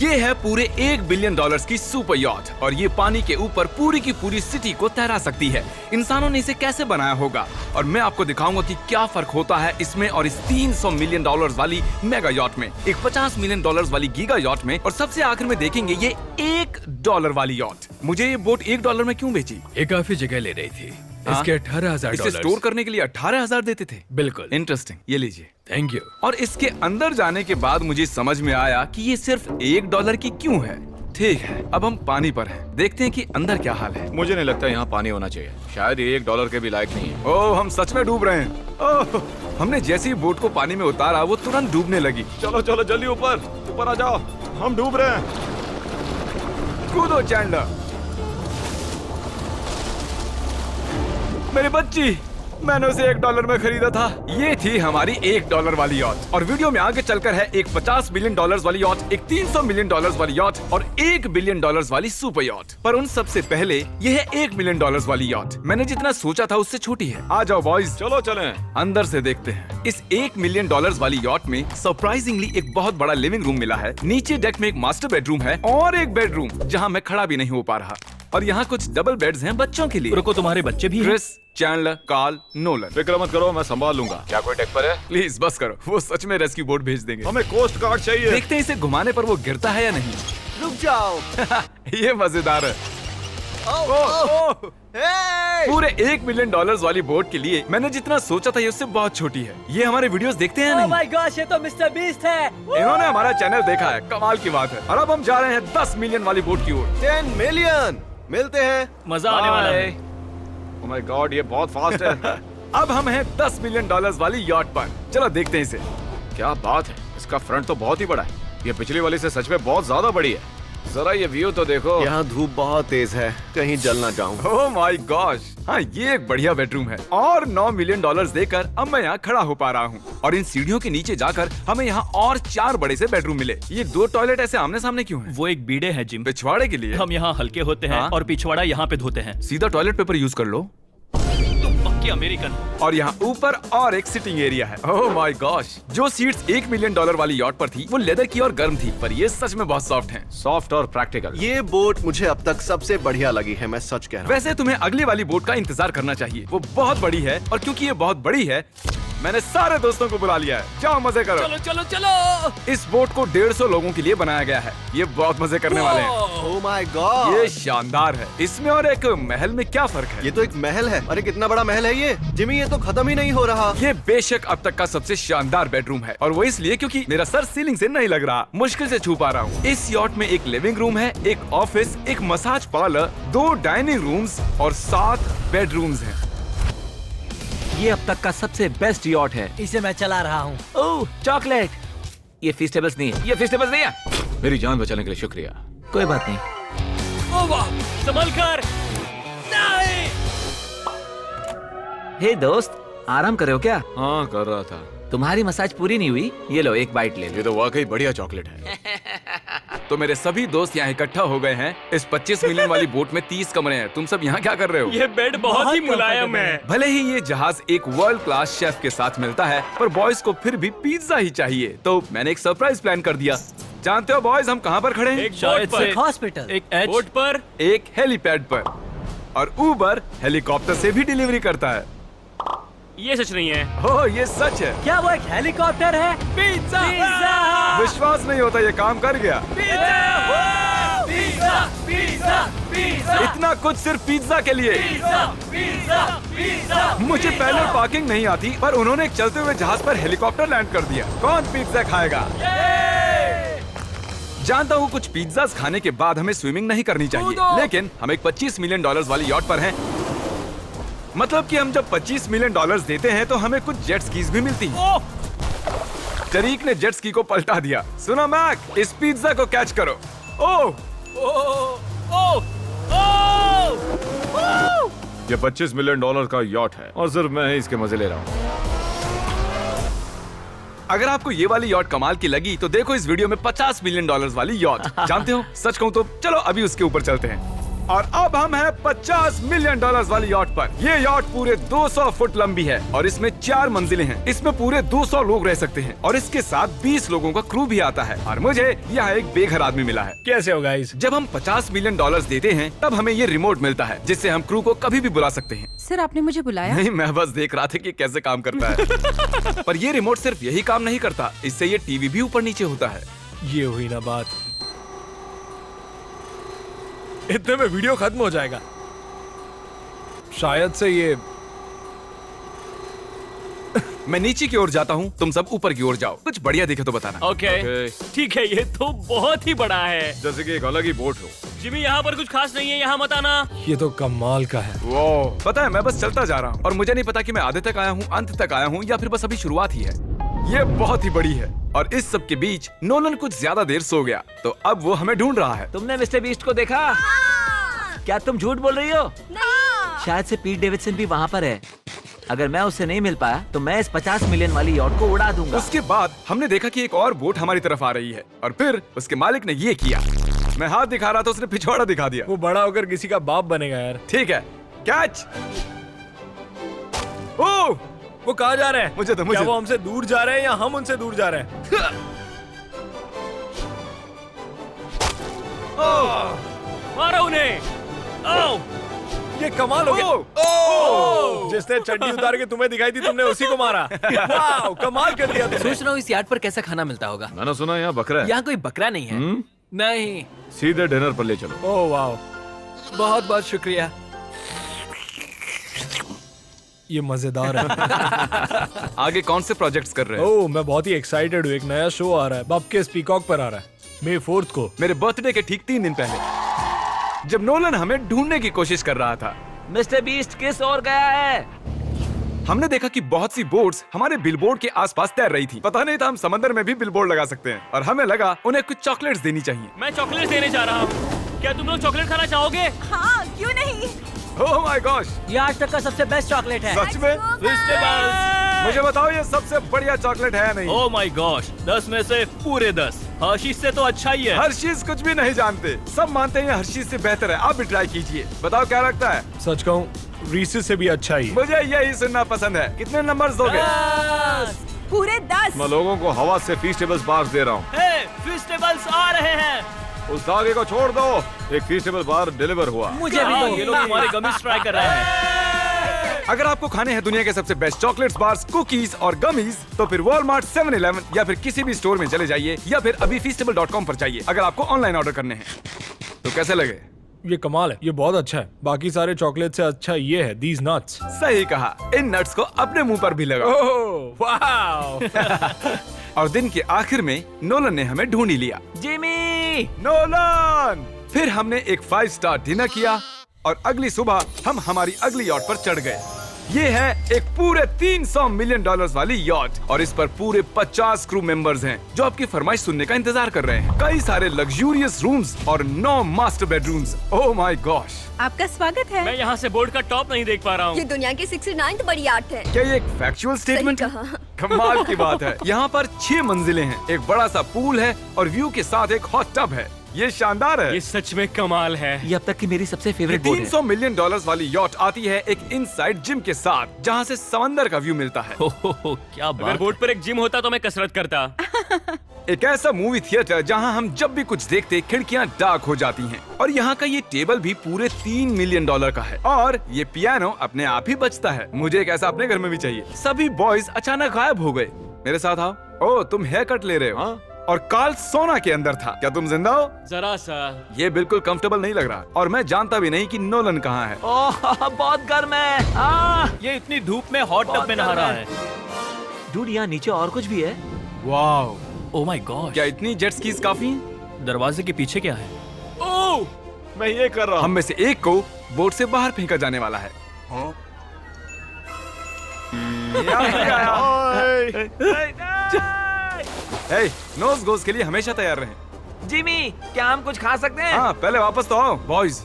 ये है पूरे $1 बिलियन की सुपर यॉट और ये पानी के ऊपर पूरी की पूरी सिटी को तैरा सकती है। इंसानों ने इसे कैसे बनाया होगा और मैं आपको दिखाऊंगा कि क्या फर्क होता है इसमें और इस $300 मिलियन वाली मेगा यॉट में, एक $50 मिलियन वाली गीगा यॉट में, और सबसे आखिर में देखेंगे ये $1 वाली यॉट। मुझे ये बोट $1 में क्यों बेची? ये काफी जगह ले रही थी। इसके $18,000 इसे स्टोर करने के लिए 18,000 देते थे। बिल्कुल। इंटरेस्टिंग, ये लीजिए। Thank you. और इसके अंदर जाने के बाद मुझे समझ में आया कि ये सिर्फ $1 की क्यों है। ठीक है, अब हम पानी पर हैं। देखते हैं कि अंदर क्या हाल है। मुझे नहीं लगता यहाँ पानी होना चाहिए। शायद ये $1 के भी लायक नहीं है। ओह, हम सच में डूब रहे हैं। ओह, हमने जैसे ही बोट को पानी में उतारा वो तुरंत डूबने लगी। चलो चलो जल्दी ऊपर आ जाओ, हम डूब रहे हैं। कूदो चैंडलर। मेरी बच्ची, मैंने उसे $1 में खरीदा था। ये थी हमारी $1 वाली यॉट। और वीडियो में आगे चलकर है एक $50 मिलियन वाली यॉट, एक $300 मिलियन वाली यॉट और $1 बिलियन वाली सुपर यॉट। पर उन सबसे पहले ये है $1 मिलियन वाली यॉट। मैंने जितना सोचा था उससे छोटी है। आ जाओ बॉयज, चलो चलें। अंदर से देखते हैं। इस $1 मिलियन वाली यॉट में सरप्राइजिंगली एक बहुत बड़ा लिविंग रूम मिला है। नीचे डेक में एक मास्टर बेडरूम है और एक बेडरूम जहाँ मैं खड़ा भी नहीं हो पा रहा। और यहाँ कुछ डबल बेड्स हैं बच्चों के लिए। रुको, तुम्हारे बच्चे भी हैं? Chris, Chandler, Carl, Nolan. फिक्र मत करो, मैं संभाल लूंगा। क्या कोई डेक पर है? प्लीज बस करो, वो सच में रेस्क्यू बोट भेज देंगे। हमें कोस्ट गार्ड चाहिए। देखते हैं इसे घुमाने पर वो गिरता है या नहीं। रुक जाओ। ये मजेदार है। पूरे $1 मिलियन वाली बोट के लिए मैंने जितना सोचा था ये उससे बहुत छोटी है। ये हमारे वीडियोस देखते हैं या ओह नहीं? माय गॉश, ये तो मिस्टर बीस्ट है। इन्होंने हमारा चैनल देखा है, कमाल की बात है। और अब हम जा रहे हैं 10 मिलियन वाली बोट की ओर। 10 मिलियन मिलते हैं। मजा आने वाला है। ओह माय गॉड, ये बहुत फास्ट है। अब हम हैं $10 मिलियन वाली यॉट पर। चलो देखते हैं इसे। क्या बात है, इसका फ्रंट तो बहुत ही बड़ा है। ये पिछली वाली से सच में बहुत ज्यादा बड़ी है। जरा ये व्यू तो देखो। यहाँ धूप बहुत तेज है, कहीं जल ना जाऊं। ओह माय गॉश, हाँ ये एक बढ़िया बेडरूम है। और $9 मिलियन देकर अब मैं यहाँ खड़ा हो पा रहा हूँ। और इन सीढ़ियों के नीचे जाकर हमें यहाँ और 4 बड़े से बेडरूम मिले। ये 2 टॉयलेट ऐसे आमने सामने क्यों हैं? वो एक बीड़े है जिम। पिछवाड़े के लिए। हम यहाँ हल्के होते हैं हाँ? और पिछवाड़ा यहाँ पे धोते हैं। सीधा टॉयलेट पेपर यूज कर लो। तुम पक्के अमेरिकन। और यहाँ ऊपर और एक सिटिंग एरिया है। ओह माय गॉश, जो सीट्स $1 मिलियन वाली यॉट पर थी वो लेदर की और गर्म थी, पर ये सच में बहुत सॉफ्ट हैं। सॉफ्ट और प्रैक्टिकल। ये बोट मुझे अब तक सबसे बढ़िया लगी है, मैं सच कह रहा हूँ। वैसे तुम्हें अगली वाली बोट का इंतजार करना चाहिए, वो बहुत बड़ी है। और क्योंकि ये बहुत बड़ी है मैंने सारे दोस्तों को बुला लिया है। जाओ मजे करो। चलो चलो चलो। इस बोट को 150 लोगों के लिए बनाया गया है। ये बहुत मजे करने वाले हैं। ओह माय गॉड, ये शानदार है। इसमें और एक महल में क्या फर्क है? ये तो एक महल है। अरे कितना बड़ा महल है ये जिमी, ये तो खत्म ही नहीं हो रहा। ये बेशक अब तक का सबसे शानदार बेडरूम है और वो इसलिए क्योंकि मेरा सर सीलिंग से नहीं लग रहा, मुश्किल से छू पा रहा हूँ। इस यॉट में एक लिविंग रूम है, एक ऑफिस, एक मसाज पार्लर, 2 डाइनिंग रूम्स और 7 बेडरूम्स हैं। ये अब तक का सबसे बेस्ट यॉट है। इसे मैं चला रहा हूँ। ओह चॉकलेट। ये फीस्टेबल्स नहीं है, ये फीस्टेबल्स नहीं है। मेरी जान बचाने के लिए शुक्रिया। कोई बात नहीं। ओ वाह, संभल कर। नहीं। हे दोस्त, आराम कर रहे हो क्या? हाँ कर रहा था। तुम्हारी मसाज पूरी नहीं हुई, ये लो एक बाइट ले लो। ये तो वाकई बढ़िया चॉकलेट है। तो मेरे सभी दोस्त यहाँ इकट्ठा हो गए हैं। इस 25 मिलियन वाली बोट में 30 कमरे हैं। तुम सब यहाँ क्या कर रहे हो? ये बेड बहुत ही मुलायम है। भले ही ये जहाज एक वर्ल्ड क्लास शेफ के साथ मिलता है, पर बॉयज को फिर भी पिज्जा ही चाहिए। तो मैंने एक सरप्राइज प्लान कर दिया। जानते हो बॉयज हम कहाँ पर खड़े हैं? एक शायद से हॉस्पिटल, एक बोट पर, एक हेलीपैड पर। और उबर हेलीकॉप्टर से भी डिलीवरी करता है। ये सच नहीं है। ओह ये सच है। क्या वो एक हेलीकॉप्टर है? पिज्जा। विश्वास नहीं होता ये काम कर गया। Pizza pizza pizza. इतना कुछ सिर्फ पिज्जा के लिए। मुझे पहले पार्किंग नहीं आती, पर उन्होंने एक चलते हुए जहाज पर हेलीकॉप्टर लैंड कर दिया। कौन पिज्जा खाएगा? जानता हूँ कुछ पिज्जास खाने के बाद हमें स्विमिंग नहीं करनी चाहिए, लेकिन हम एक $25 मिलियन वाली यॉट पर हैं। मतलब कि हम जब $25 मिलियन देते हैं तो हमें कुछ जेट स्कीज भी मिलती हैं। तरीक ने जेट स्की को पलटा दिया। सुनो मैक, इस पिज्जा को कैच करो। ओह ये $25 मिलियन का यॉट है और सिर्फ मैं ही इसके मजे ले रहा हूँ। अगर आपको ये वाली यॉट कमाल की लगी तो देखो इस वीडियो में $50 मिलियन वाली यॉट। जानते हो, सच कहूँ तो चलो अभी उसके ऊपर चलते हैं। और अब हम हैं 50 मिलियन डॉलर्स वाली यॉट पर। ये यॉट पूरे 200 फुट लंबी है और इसमें 4 मंजिलें हैं। इसमें पूरे 200 लोग रह सकते हैं और इसके साथ 20 लोगों का क्रू भी आता है। और मुझे यहाँ एक बेघर आदमी मिला है। कैसे हो गाइस? जब हम 50 मिलियन डॉलर्स देते हैं तब हमें ये रिमोट मिलता है जिससे हम क्रू को कभी भी बुला सकते हैं। सर आपने मुझे बुलाया? नहीं, मैं बस देख रहा था कि कैसे काम करता है। पर ये रिमोट सिर्फ यही काम नहीं करता, इससे ये टीवी भी ऊपर नीचे होता है। ये हुई ना बात, इतने में वीडियो खत्म हो जाएगा। शायद से ये मैं नीचे की ओर जाता हूँ, तुम सब ऊपर की ओर जाओ। कुछ बढ़िया दिखे तो बताना। ओके ठीक है, ये तो बहुत ही बड़ा है। जैसे कि एक अलग ही बोट हो। जिमी यहाँ पर कुछ खास नहीं है, यहाँ मत आना। ये तो कमाल का है। वो पता है, मैं बस चलता जा रहा हूँ और मुझे नहीं पता कि मैं आधे तक आया हूँ, अंत तक आया हूँ या फिर बस अभी शुरुआत ही है। ये बहुत ही बड़ी है और इस सब के बीच नोलन कुछ ज्यादा देर सो गया, तो अब वो हमें ढूंढ रहा है। तुमने मिस्टर बीस्ट को देखा? क्या तुम झूठ बोल रही हो? शायद से पीट डेविडसन भी वहाँ पर है। अगर मैं उससे नहीं मिल पाया तो मैं इस 50 मिलियन वाली यॉट को उड़ा दूंगा। उसके बाद हमने देखा कि एक और बोट हमारी तरफ आ रही है और फिर उसके मालिक ने ये किया। मैं हाथ दिखा रहा था, उसने पिछवाड़ा दिखा दिया। वो बड़ा होकर किसी का बाप बनेगा यार। ठीक है, कैच। ओह, वो कहाँ जा रहे हैं? मुझे तो क्या वो हमसे दूर जा रहे हैं या हम उनसे दूर जा रहे हैं? मारो उन्हें। ओह, ये कमाल हो गया। ओह! जिसने चड्डी उतार के तुम्हें दिखाई थी तुमने उसी को मारा। वाह, कमाल कर दिया तुमने। सोच रहा हूँ इस यार्ड पर कैसा खाना मिलता होगा। मैंने सुना यहाँ बकरा है। यहाँ कोई बकरा नहीं है। नहीं। सीधे डिनर पर ले चलो। ओह वाह, बहुत बहुत शुक्रिया। ये मजेदार है। आगे कौन से प्रोजेक्ट्स कर रहे हो? ओह, मैं बहुत ही एक्साइटेड हूँ। एक नया शो आ रहा है, बपके पीकॉक पर आ रहा है May 4th को। मेरे बर्थडे के ठीक 3 दिन पहले, जब नोलन हमें ढूंढने की कोशिश कर रहा था। मिस्टर बीस्ट किस ओर गया है? हमने देखा कि बहुत सी बोट्स हमारे बिलबोर्ड के आसपास तैर रही थी। पता नहीं था हम समंदर में भी बिलबोर्ड लगा सकते हैं और हमें लगा उन्हें कुछ चॉकलेट्स देनी चाहिए। मैं चॉकलेट देने जा रहा हूँ। क्या तुम लोग चॉकलेट खाना चाहोगे? हाँ, क्यों नहीं? ओह माय गॉश, ये आज तक का सबसे बेस्ट चॉकलेट है। सच में? मुझे बताओ ये सबसे बढ़िया चॉकलेट है या नहीं? ओह माय गॉश, 10 में से पूरे 10। हर्शीज से तो अच्छा ही है। हर्शीज कुछ भी नहीं जानते, सब मानते हैं हर्शीज से बेहतर है। आप भी ट्राई कीजिए, बताओ क्या लगता है? सच कहूँ रीसेस से भी अच्छा ही है। मुझे यही सुनना पसंद है। कितने नंबर्स दोगे? पूरे 10। मैं लोगों को हवा से फीस्टेबल्स बार्स दे रहा हूँ। हे, फेस्टिवल्स आ रहे हैं। उस धागे को छोड़ दो, एक फीस्टेबल बार डिलीवर हुआ। मुझे भी हाँ, दो। ये लोग हमारे गमीज ट्राई कर रहे हैं। अगर आपको खाने हैं दुनिया के सबसे बेस्ट चॉकलेट्स, बार्स, कुकीज और गमीज, तो फिर वॉलमार्ट, 7-Eleven या फिर किसी भी स्टोर में चले जाइए या फिर अभी feastable.com पर जाइए अगर आपको ऑनलाइन ऑर्डर करने हैं। तो कैसे लगे? ये कमाल है, ये बहुत अच्छा है। बाकी सारे चॉकलेट से अच्छा ये है, these nuts। सही कहा, इन नट्स को अपने मुंह पर भी लगाओ। ओह वाह। और दिन के आखिर में नोलन ने हमें ढूंढ ही लिया। जिमी! नोलन! फिर हमने एक 5 स्टार डिनर किया और अगली सुबह हम हमारी अगली यॉट पर चढ़ गए। ये है एक पूरे 300 मिलियन डॉलर्स वाली यॉट और इस पर पूरे 50 क्रू मेंबर्स हैं जो आपकी फरमाइश सुनने का इंतजार कर रहे हैं। कई सारे लग्जूरियस रूम्स और 9 master bedrooms. Oh my gosh! आपका स्वागत है। मैं यहाँ से बोर्ड का टॉप नहीं देख पा रहा ये हूँ। दुनिया की 69th बड़ी आर्ट है। क्या ये एक फैक्चुअल स्टेटमेंट है? कहा। कमाल की बात है। यहाँ पर 6 मंजिलें हैं, एक बड़ा सा पूल है और व्यू के साथ एक हॉट टब है। ये शानदार है। ये सच में कमाल है। ये अब तक की मेरी सबसे ये फेवरेट बोट है। 300 मिलियन डॉलर्स वाली यॉट आती है एक इनसाइड जिम के साथ जहाँ से समंदर का व्यू मिलता है। क्या अगर बोर्ड पर एक जिम होता तो मैं कसरत करता। एक ऐसा मूवी थिएटर जहाँ हम जब भी कुछ देखते खिड़कियाँ डार्क हो जाती हैं। और यहाँ का ये टेबल भी पूरे 3 मिलियन डॉलर का है और ये पियानो अपने आप ही बजता है। मुझे एक ऐसा अपने घर में भी चाहिए। सभी बॉयज अचानक गायब हो गए। मेरे साथ आओ। ओह, तुम हेयर कट ले रहे हो? हाँ? और कार्ल सोना के अंदर था। क्या तुम जिंदा हो? जरा सा। ये बिल्कुल कंफर्टेबल नहीं लग रहा और मैं जानता भी नहीं कि नोलन कहाँ है। ओह, बहुत गर्म है। ये इतनी धूप में हॉट टब में नहा रहा है। डूड, यहाँ नीचे और कुछ भी है। Wow, oh my God. क्या इतनी जेट स्कीज काफी हैं? दरवाजे के पीछे क्या है? ओह, मैं ये कर रहा हम हूँ। में से एक को बोट से बाहर फेंका जाने वाला है। नोज गोज के लिए हमेशा तैयार रहें। जिमी, क्या हम कुछ खा सकते हैं? हाँ, पहले वापस तो आओ बॉयज।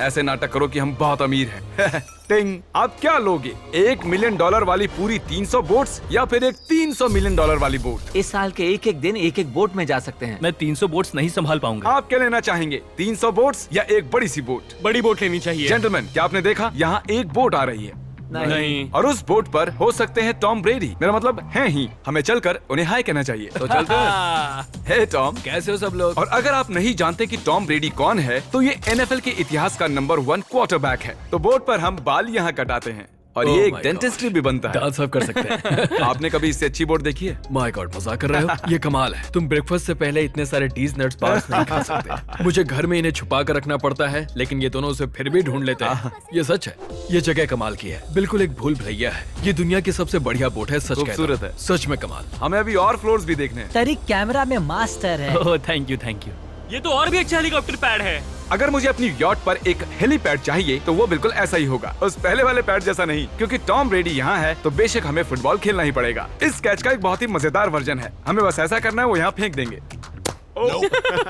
ऐसे नाटक करो कि हम बहुत अमीर हैं। टिंग। आप क्या लोगे, $1 मिलियन वाली पूरी 300 बोट्स या फिर एक $300 मिलियन वाली बोट? इस साल के एक एक दिन एक एक बोट में जा सकते हैं। मैं 300 बोट्स नहीं संभाल पाऊंगा। आप क्या लेना चाहेंगे, 300 बोट्स या एक बड़ी सी बोट? बड़ी बोट लेनी चाहिए। जेंटलमैन, क्या आपने देखा यहाँ एक बोट आ रही है नहीं। और उस बोट पर हो सकते हैं टॉम ब्रेडी। मेरा मतलब है ही, हमें चलकर उन्हें हाय कहना चाहिए। तो चलते हैं। हे टॉम, कैसे हो सब लोग? और अगर आप नहीं जानते कि टॉम ब्रेडी कौन है, तो ये NFL के इतिहास का नंबर 1 क्वार्टरबैक है। तो बोट पर हम बाल यहाँ कटाते हैं और ये एक डेंटिस्ट्री भी बनता है। दांत साफ कर सकते हैं। आपने कभी इससे अच्छी बोट देखी है? माय गॉड, मजाक कर रहे हो? ये कमाल है। तुम ब्रेकफास्ट से पहले इतने सारे डीज नट्स बार्स नहीं खा सकते। मुझे घर में इन्हें छुपा कर रखना पड़ता है, लेकिन ये दोनों उसे फिर भी ढूंढ लेते हैं। ये सच है, ये जगह कमाल की है। बिल्कुल एक भूल भुलैया है। ये दुनिया की सबसे बढ़िया बोट है, सच कहता हूं। खूबसूरत है। सच में कमाल। हमें अभी और फ्लोर्स भी देखने हैं। तरीक कैमरा में मास्टर है। Oh thank you thank you. ये तो और भी अच्छा हेलीकॉप्टर पैड है। अगर मुझे अपनी यॉट पर एक हेलीपैड चाहिए तो वो बिल्कुल ऐसा ही होगा, उस पहले वाले पैड जैसा नहीं। क्योंकि टॉम ब्रेडी यहाँ है तो बेशक हमें फुटबॉल खेलना ही पड़ेगा। इस कैच का एक बहुत ही मजेदार वर्जन है, हमें बस ऐसा करना है, वो यहाँ फेंक देंगे।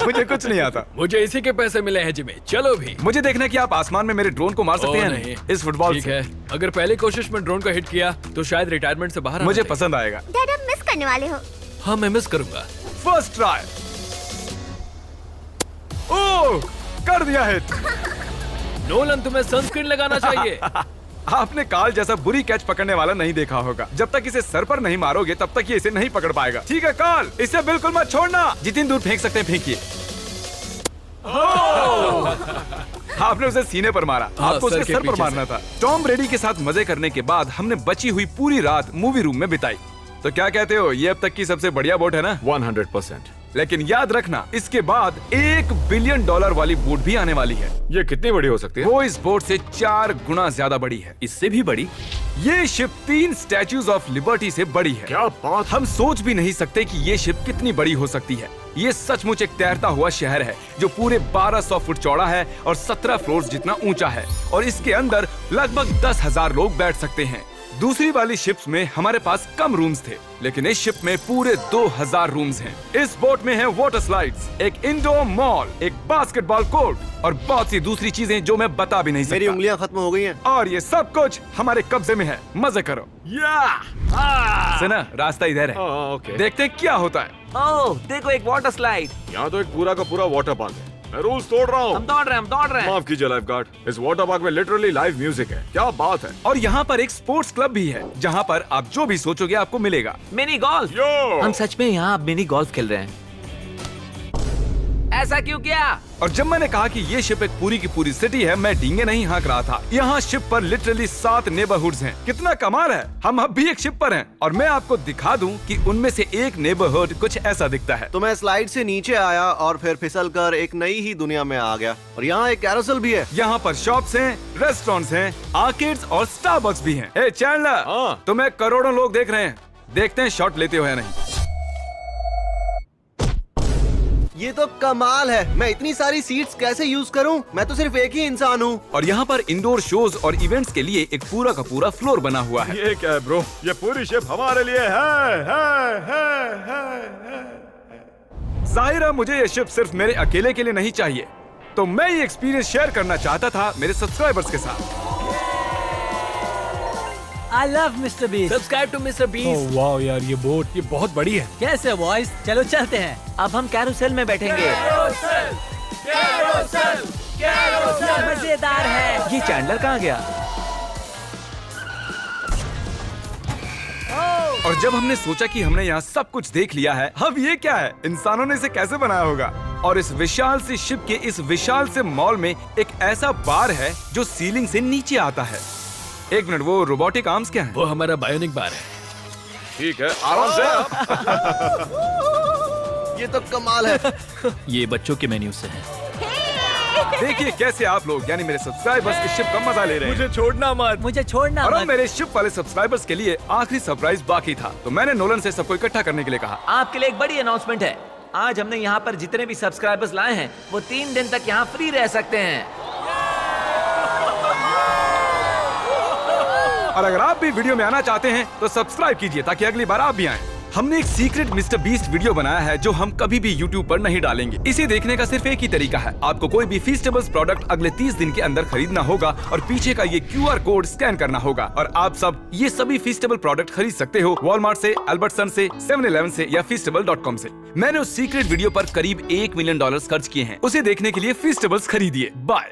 मुझे कुछ नहीं आता। मुझे इसी के पैसे मिले हैं जिमी, चलो भी। मुझे देखना है कि आप आसमान में मेरे ड्रोन को मार सकते हैं नहीं। इस फुटबॉल ठीक से। है, अगर पहली कोशिश में ड्रोन को हिट किया तो शायद रिटायरमेंट से बाहर मुझे आना चाहिए। पसंद आएगा। डैड आप मिस करने वाले हो। हाँ मैं मिस करूंगा। First try. ओह, कर दिया हिट। नोलन तुम्हें सनस्क्रीन लगाना चाहिए। आपने काल जैसा बुरी कैच पकड़ने वाला नहीं देखा होगा। जब तक इसे सर पर नहीं मारोगे तब तक ये इसे नहीं पकड़ पाएगा। ठीक है काल, इसे बिल्कुल मत छोड़ना। जितनी दूर फेंक सकते हैं फेंकिए। आपने उसे सीने पर मारा, हाँ, आपको उसके सर के सर पर पीछे मारना था। टॉम ब्रेडी के साथ मजे करने के बाद हमने बची हुई पूरी रात मूवी रूम में बिताई। तो क्या कहते हो, ये अब तक की सबसे बढ़िया बोट है ना? 100%। लेकिन याद रखना, इसके बाद $1 बिलियन वाली बोट भी आने वाली है। ये कितनी बड़ी हो सकती है? वो इस बोट से 4 गुना ज्यादा बड़ी है। इससे भी बड़ी? ये शिप 3 स्टैच्यूज ऑफ लिबर्टी से बड़ी है। क्या बात! हम सोच भी नहीं सकते कि ये शिप कितनी बड़ी हो सकती है। ये सचमुच एक तैरता हुआ शहर है जो पूरे 1200 फुट चौड़ा है और 17 फ्लोर्स जितना ऊंचा है, और इसके अंदर लगभग 10,000 लोग बैठ सकते हैं। दूसरी वाली शिप्स में हमारे पास कम रूम्स थे, लेकिन इस शिप में पूरे 2000 रूम्स हैं। इस बोट में है वाटर स्लाइड्स, एक इंडोर मॉल, एक बास्केटबॉल कोर्ट और बहुत सी दूसरी चीजें जो मैं बता भी नहीं सकता। मेरी उंगलियां खत्म हो गई हैं। और ये सब कुछ हमारे कब्जे में है। मजे करो। सुना, रास्ता इधर है। ओके। देखते हैं क्या होता है। ओह देखो, एक वाटर स्लाइड। यहाँ तो एक पूरा का पूरा वाटर पार्क है। मैं रूल्स तोड़ रहा हम हूँ। दौड़ रहे हैं। माफ कीजिए लाइफ गार्ड, इस वाटर पार्क में लिटरली लाइव म्यूजिक है। क्या बात है। और यहाँ पर एक स्पोर्ट्स क्लब भी है जहाँ पर आप जो भी सोचोगे आपको मिलेगा। Mini golf. यो! हम सच में यहाँ मिनी गोल्फ खेल रहे हैं। ऐसा क्यों किया? और जब मैंने कहा कि ये शिप एक पूरी की पूरी सिटी है, मैं डींगे नहीं हाँक रहा था। यहाँ शिप पर लिटरली 7 नेबरहुड्स हैं। कितना कमाल है। हम अब भी एक शिप पर हैं और मैं आपको दिखा दूं कि उनमें से एक नेबरहुड कुछ ऐसा दिखता है। तो मैं स्लाइड से नीचे आया और फिर फिसलकर एक नई ही दुनिया में आ गया। और यहाँ एक कैरोसेल भी है। यहाँ पर शॉप्स हैं, रेस्टोरेंट्स हैं, आर्केड्स और स्टारबक्स भी हैं। हे चैंडलर, हाँ। तुम्हें करोड़ों लोग देख रहे हैं। देखते हैं शॉट लेते हो या नहीं। ये तो कमाल है। मैं इतनी सारी सीट्स कैसे यूज करूं? मैं तो सिर्फ एक ही इंसान हूं। और यहाँ पर इंडोर शोज और इवेंट्स के लिए एक पूरा का पूरा फ्लोर बना हुआ है। ये क्या है ब्रो? ये पूरी शिप हमारे लिए है। जाहिर है मुझे ये शिप सिर्फ मेरे अकेले के लिए नहीं चाहिए, तो मैं ये एक्सपीरियंस शेयर करना चाहता था मेरे सब्सक्राइबर्स के साथ। I love Mister Beast. Subscribe to Mister Beast. वाह यार, ये बोट ये बहुत बड़ी है। कैसे बॉयज, चलो चलते हैं। अब हम कैरोसेल में बैठेंगे। मजेदार है। ये चैंडलर कहाँ गया? और जब हमने सोचा कि हमने यहाँ सब कुछ देख लिया है, अब ये क्या है, इंसानों ने इसे कैसे बनाया होगा। और इस विशाल सी शिप के इस विशाल से मॉल में एक ऐसा बार है जो सीलिंग से नीचे आता है। एक मिनट, वो रोबोटिक आर्म्स क्या है? वो हमारा बायोनिक बार है। ठीक है, आराम से। ये तो कमाल है। ये बच्चों के मेन्यू से है। देखिए कैसे आप लोग यानी मेरे सब्सक्राइबर्स इस शिप का मजा ले रहे हैं। मुझे छोड़ना मत। मुझे छोड़ना और अब मत। मेरे शिप वाले सब्सक्राइबर्स के लिए आखिरी सरप्राइज बाकी था, तो मैंने नोलन से सबको इकट्ठा करने के लिए कहा। आपके लिए एक बड़ी अनाउंसमेंट है। आज हमने यहाँ पर जितने भी सब्सक्राइबर्स लाए हैं वो 3 दिन तक यहाँ फ्री रह सकते हैं। और अगर आप भी वीडियो में आना चाहते हैं तो सब्सक्राइब कीजिए ताकि अगली बार आप भी आएं। हमने एक सीक्रेट मिस्टर बीस्ट वीडियो बनाया है जो हम कभी भी यूट्यूब पर नहीं डालेंगे। इसे देखने का सिर्फ एक ही तरीका है, आपको कोई भी फीस्टेबल्स प्रोडक्ट अगले 30 दिन के अंदर खरीदना होगा और पीछे का ये QR कोड स्कैन करना होगा और आप सब ये सभी फीस्टेबल प्रोडक्ट खरीद सकते हो वॉलमार्ट से, अल्बर्टसन से, 7-Eleven से या feastable.com से। मैंने उस सीक्रेट वीडियो पर करीब $1 मिलियन खर्च किए हैं। उसे देखने के लिए फीस्टेबल्स खरीदिए। बाय।